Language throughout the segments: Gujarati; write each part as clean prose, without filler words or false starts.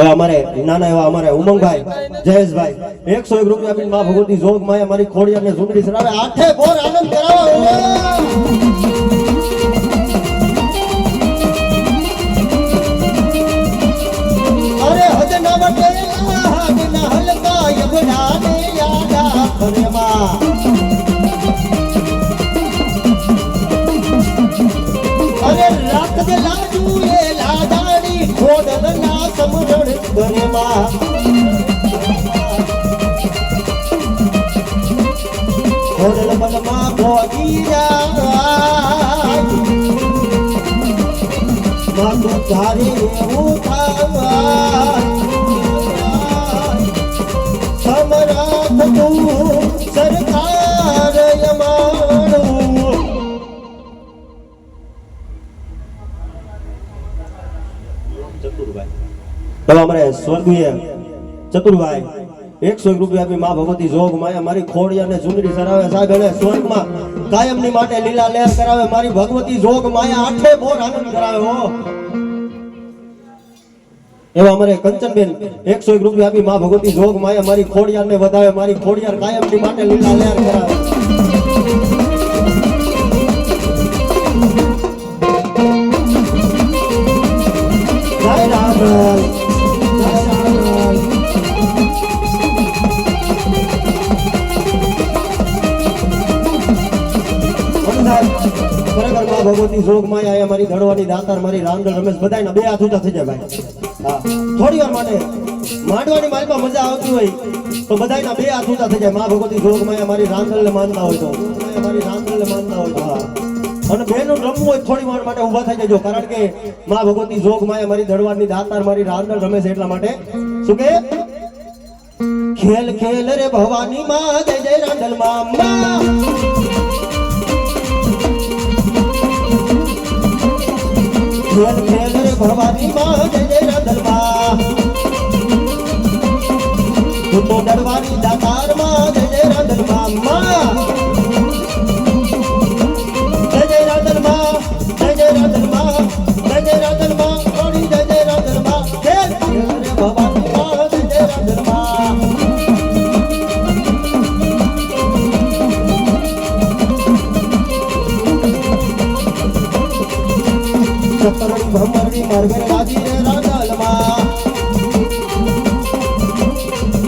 हमारे नाना एवं हमारे उमंग भाई जयेश भाई 101 रुपया अपनी मां भगवती जोग माया हमारी खोड़िया ने झुंडड़ी सरावे आठे बोर आनंद कराओ। अरे हज ना बटे हाथ ना हलका यबड़ा ने यादा करे मां अरे रात दे लाजू ए लादानी खोडल ना समरण करे मां खोडल बलमा खोदी जा मां तू धारे उठा समरात तू सरकार यमानू तो हमारे स्वर्गीय चतुरभाई 101 रुपया भी मां भगवती जोग माया मारी खोड़िया ने झुंडड़ी सरावे साहेब એને સ્વર્ગમાં કાયમની માટે લીલા લહેર કરાવે મારી ભગવતી જોગ માયા આઠે બોર આનંદ કરાવે હો એવા અમારે કંચનબેન 101 રૂપિયા આપી માં ભગવતી જોગ માયા મારી ખોડિયાર ને વધાવે મારી ખોડિયાર કાયમની માટે લીલા લહેર કરાવે જય રામ ખરેખર માં ભગવતી જોગ માયા મારી ધડવાની દાતાર મારી રામદલ રમેશ બધાયના બે હાથ ઊંચા થઈ જાય ભાઈ હા થોડી વાર માટે માંડવાની માલમાં મજા આવતી હોય તો બધાયના બે હાથ ઊંચા થઈ જાય માં ભગવતી જોગ માયા મારી રામદલને માનતા હોય તો મારી રામદલને માનતા હોય તો હા અને બેનું રમવું હોય થોડી વાર માટે ઊભા થઈ જજો કારણ કે માં ભગવતી જોગ માયા મારી ધડવાની દાતાર મારી રામદલ રમેશ એટલા માટે શું કે ખેલ ખેલ રે ભવાની માં જય જય રાંડલ માં खेल खेल रे भवानी मां जय जय रांदल मां तू तो डरवानी दातार मां जय जय रांदल मां जय जय रांदल मां जय जय रांदल मां जय जय रांदल मां ओडी जय जय रांदल मां खेल खेल रे भवानी मां जय जय रांदल मां सतरड़ी भमरड़ी मरगर राजी रे रांदल मां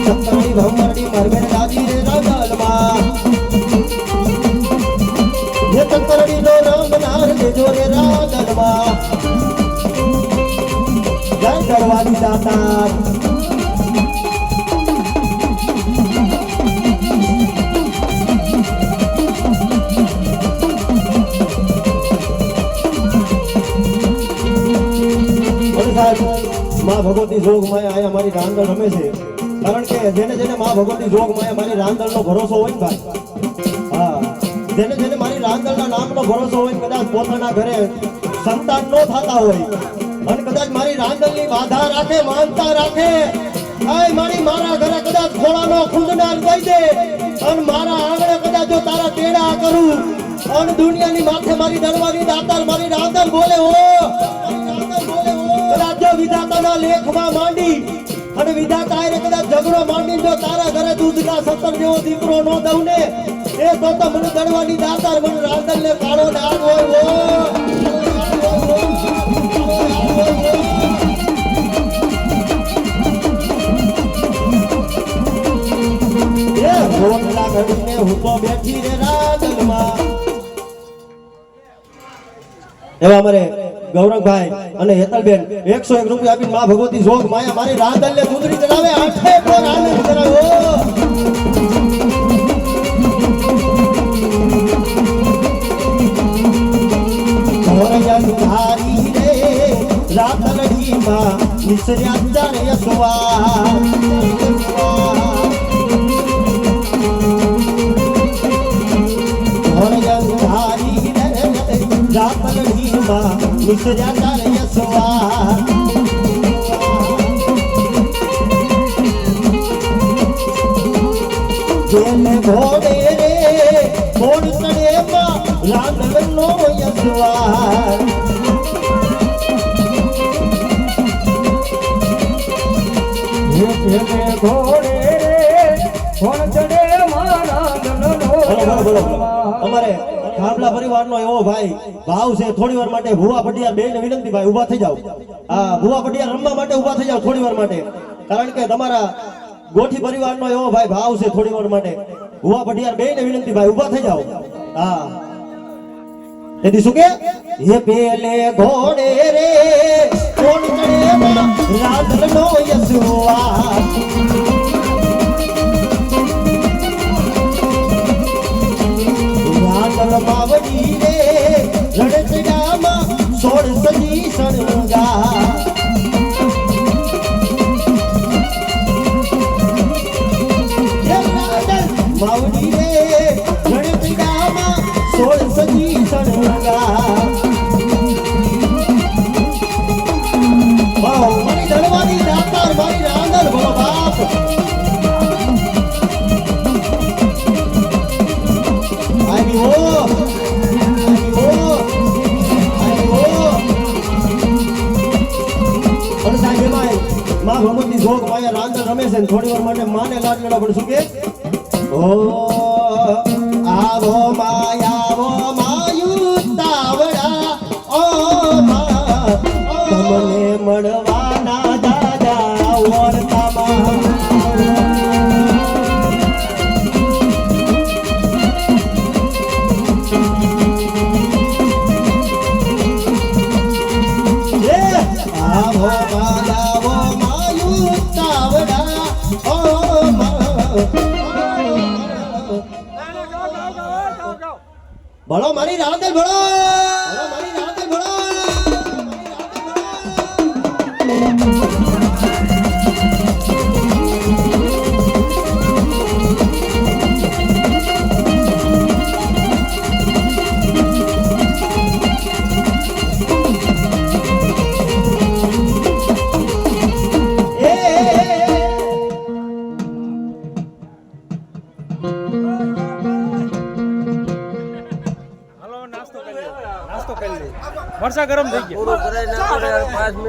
सतरड़ी भमरड़ी मरगर राजी रे रांदल मां ये सतरड़ी लो राम नार देजो रे रांदल मां जय दरवारी दातार मां भगवती जोग माया आया हमारी रांदल रमे छे कारण के जेने जेने मां भगवती जोग माया मारी रांदल नो भरोસો હોય ભાઈ હા જેને જેને મારી રાંદલ ના નામ નો ભરોસો હોય કદાચ પોતાના ઘરે સંતાન નો થાતા હોય અને કદાચ મારી રાંદલ ની બાધા રાખે માનતા રાખે આય મારી મારા ઘરે કદાચ ખોળાનો ખુંદનાર દઈ દે અને મારા આંગણે કદાચ જો તારા તેડા કરું અને દુનિયાની માથે મારી દરવારી દાતાર મારી રાંદલ બોલે હો કદાચ જો વિધાતાના લેખમાં માંડી અને વિધાતાએ કદાચ ઝઘડો માંડી જો તારા ઘરે દૂધના સત્તર જેવો દીકરો નો દઉં ને એ તો મને દડવાની દાતાર મને રાંદલ ને કાળો ડાગ હોય એ રોટલા ઘડીને હું તો બેઠી રે રાંદલમાં એવા અમારે ગૌરવભાઈ અને હેતલબેન 101 રૂપિયા આપીને માં ભગવતી જોગ માયા મારી રાંદલ ને દૂધરી ચડાવે આઠે પર આનંદ કરાવો માં નિસર્યા ચારે યસવા ધોળિયાધારી રાતલડી માં નિસર્યા ચારે યસવા જેને ઘોડે રે ઘોડ ચડે માં રાંદલનો યસવા ઘોડે ઘોડ ચડે અમારે ખાબલા પરિવારનો એવો ભાઈ ભાવ છે થોડી વાર માટે ભુવા પટિયા બેન વિનંતી ભાઈ ઊભા થઈ જાવ હા ભુવા પટિયા રમવા માટે ઊભા થઈ જાવ થોડી વાર માટે કારણ કે તમારા ગોઠી પરિવારનો એવો ભાઈ ભાવ છે થોડી વાર માટે ભુવા પટિયા બેન વિનંતી ભાઈ ઊભા થઈ જાવ હા તેથી શું કે હે પેલે ઘોડે રે કોણ ચડે રાધલનો યસવા માવડી રે રણસડામાં સોળ સજી સણગા માવડી રે રણસડામાં સોળ સજી સણગા મારી ધડવાની દાતાર મારી રાંદર બોલો બાપ માં ભગવતી જોગ માયા રાંધણ રમે છે થોડી વાર માટે માને લાડ લેવા પણ શું કે ઓ આવો માયુ તાવડા ઓ તમને મળવાના દાદા વર્તામાં ભણો મારી રાંધલ ભણો મારી રાંધલ ભણો વર્ષા ગરમ થઈ ગયા.